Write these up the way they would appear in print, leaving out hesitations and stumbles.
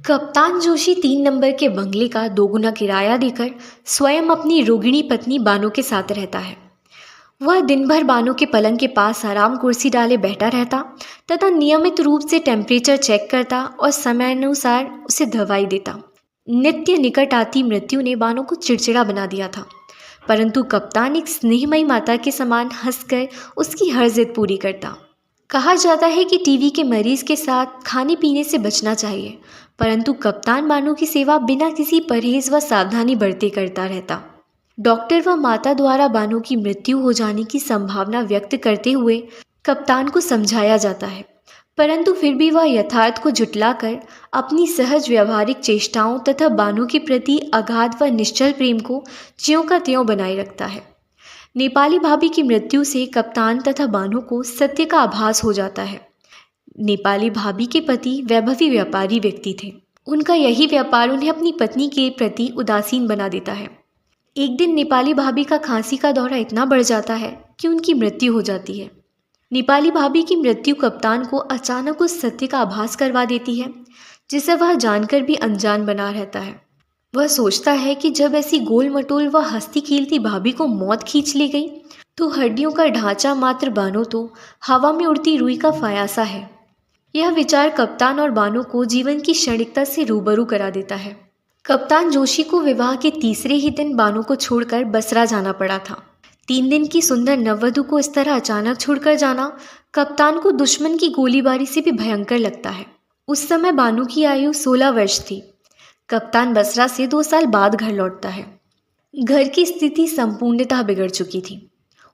कप्तान जोशी 3 नंबर के बंगले का दोगुना किराया देकर स्वयं अपनी रोगिणी पत्नी बानो के साथ रहता है। वह दिन भर बानो के पलंग के पास आराम कुर्सी डाले बैठा रहता तथा नियमित रूप से टेम्परेचर चेक करता और समयानुसार उसे दवाई देता। नित्य निकट आती मृत्यु ने बानो को चिड़चिड़ा बना दिया था, परंतु कप्तान एक स्नेहमयी माता के समान हंसकर उसकी हर जिद पूरी करता। कहा जाता है कि टीबी के मरीज के साथ खाने पीने से बचना चाहिए, परंतु कप्तान बानो की सेवा बिना किसी परहेज व सावधानी बरते करता रहता। डॉक्टर व माता द्वारा बानो की मृत्यु हो जाने की संभावना व्यक्त करते हुए कप्तान को समझाया जाता है, परंतु फिर भी वह यथार्थ को जुटलाकर अपनी सहज व्यवहारिक चेष्टाओं तथा बानो के प्रति अगाध व निश्चल प्रेम को ज्यों का त्यों बनाए रखता है। नेपाली भाभी की मृत्यु से कप्तान तथा बानो को सत्य का आभास हो जाता है। नेपाली भाभी के पति वैभवी व्यापारी व्यक्ति थे। उनका यही व्यापार उन्हें अपनी पत्नी के प्रति उदासीन बना देता है। एक दिन नेपाली भाभी का खांसी का दौरा इतना बढ़ जाता है कि उनकी मृत्यु हो जाती है। नेपाली भाभी की मृत्यु कप्तान को अचानक उस सत्य का आभास करवा देती है जिसे वह जानकर भी अनजान बना रहता है। वह सोचता है कि जब ऐसी गोल मटोल व हंसती खेलती भाभी को मौत खींच ले गई तो हड्डियों का ढांचा मात्र बानो तो हवा में उड़ती रुई का फायासा है। यह विचार कप्तान और बानो को जीवन की क्षणिकता से रूबरू करा देता है। कप्तान जोशी को विवाह के तीसरे ही दिन बानो को छोड़कर बसरा जाना पड़ा था। 3 दिन की सुंदर नववधु को इस तरह अचानक छोड़कर जाना कप्तान को दुश्मन की गोलीबारी से भी भयंकर लगता है। उस समय बानो की आयु 16 वर्ष थी। कप्तान बसरा से 2 साल बाद घर लौटता है। घर की स्थिति संपूर्णतः बिगड़ चुकी थी।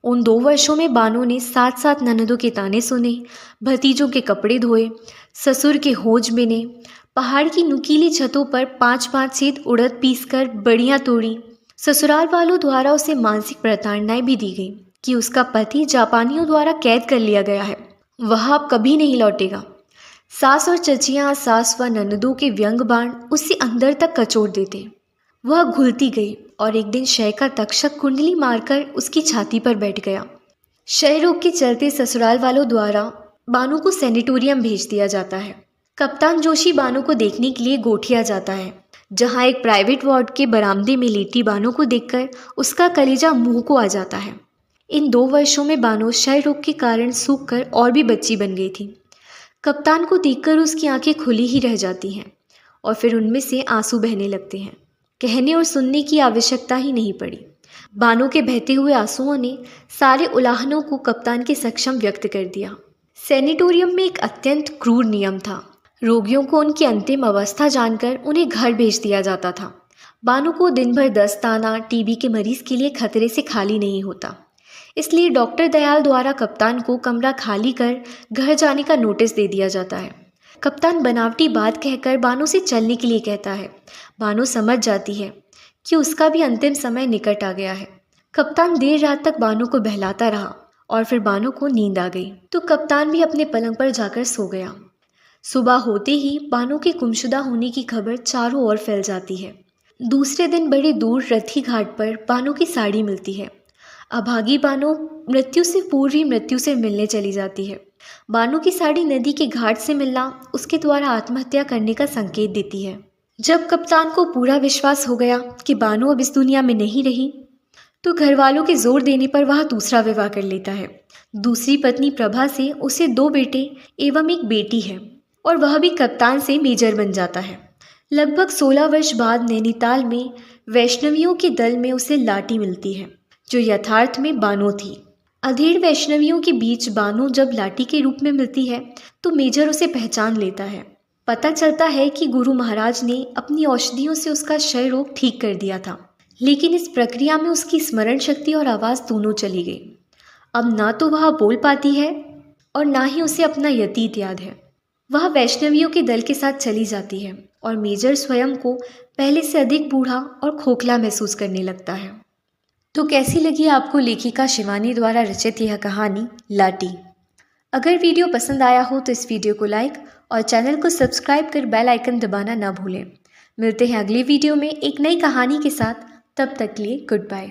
उन 2 वर्षों में बानो ने 7-7 ननदों के ताने सुने, भतीजों के कपड़े धोए, ससुर के होज बिने, पहाड़ की नुकीली छतों पर 5-5 सेद उड़द पीसकर बढ़िया तोड़ी। ससुराल वालों द्वारा उसे मानसिक प्रताड़नाएं भी दी गई कि उसका पति जापानियों द्वारा कैद कर लिया गया है, वह अब कभी नहीं लौटेगा। सास और चचियाँ, सास व ननदों के व्यंग बाण उसे अंदर तक कचोट देते। वह घुलती गई और एक दिन क्षय का तक्षक कुंडली मारकर उसकी छाती पर बैठ गया। क्षय रोग के चलते ससुराल वालों द्वारा बानो को सैनिटोरियम भेज दिया जाता है। कप्तान जोशी बानो को देखने के लिए गोठिया जाता है, जहां एक प्राइवेट वार्ड के बरामदे में लेटी बानो को देखकर उसका कलेजा मुंह को आ जाता है। इन 2 वर्षों में बानो क्षय रोग के कारण सूख कर और भी बच्ची बन गई थी। कप्तान को देखकर उसकी आंखें खुली ही रह जाती हैं और फिर उनमें से आंसू बहने लगते हैं। कहने और सुनने की आवश्यकता ही नहीं पड़ी। बानो के बहते हुए आंसुओं ने सारे उलाहनों को कप्तान के सक्षम व्यक्त कर दिया। सैनिटोरियम में एक अत्यंत क्रूर नियम था। रोगियों को उनकी अंतिम अवस्था जानकर उन्हें घर भेज दिया जाता था। बानो को दिन भर दस्त आना टीबी के मरीज के लिए खतरे से खाली नहीं होता, इसलिए डॉक्टर दयाल द्वारा कप्तान को कमरा खाली कर घर जाने का नोटिस दे दिया जाता है। कप्तान बनावटी बात कहकर बानो से चलने के लिए कहता है। बानो समझ जाती है कि उसका भी अंतिम समय निकट आ गया है। कप्तान देर रात तक बानो को बहलाता रहा और फिर बानो को नींद आ गई तो कप्तान भी अपने पलंग पर जाकर सो गया। सुबह होते ही बानो के गुमशुदा होने की खबर चारों ओर फैल जाती है। दूसरे दिन बड़ी दूर रथी घाट पर बानो की साड़ी मिलती है। अभागी बानो मृत्यु से पूर्व ही मृत्यु से मिलने चली जाती है। बानो की साड़ी नदी के घाट से मिलना उसके द्वारा आत्महत्या करने का संकेत देती है। जब कप्तान को पूरा विश्वास हो गया कि बानो अब इस दुनिया में नहीं रही तो घर वालों के जोर देने पर वह दूसरा विवाह कर लेता है। दूसरी पत्नी प्रभा से उसे 2 बेटे एवं एक बेटी है और वह भी कप्तान से मेजर बन जाता है। लगभग 16 वर्ष बाद नैनीताल में वैष्णवियों के दल में उसे लाटी मिलती है, जो यथार्थ में बानो थी। अधेड़ वैष्णवियों के बीच बानो जब लाटी के रूप में मिलती है तो मेजर उसे पहचान लेता है। पता चलता है कि गुरु महाराज ने अपनी औषधियों से उसका क्षय रोग ठीक कर दिया था, लेकिन इस प्रक्रिया में उसकी स्मरण शक्ति और आवाज़ दोनों चली गई। अब ना तो वह बोल पाती है और ना ही उसे अपना यतीत याद है। वह वैष्णवियों के दल के साथ चली जाती है और मेजर स्वयं को पहले से अधिक बूढ़ा और खोखला महसूस करने लगता है। तो कैसी लगी आपको लेखिका शिवानी द्वारा रचित यह कहानी लाटी? अगर वीडियो पसंद आया हो तो इस वीडियो को लाइक और चैनल को सब्सक्राइब कर बेल आइकन दबाना ना भूलें। मिलते हैं अगले वीडियो में एक नई कहानी के साथ। तब तक के लिए गुड बाय।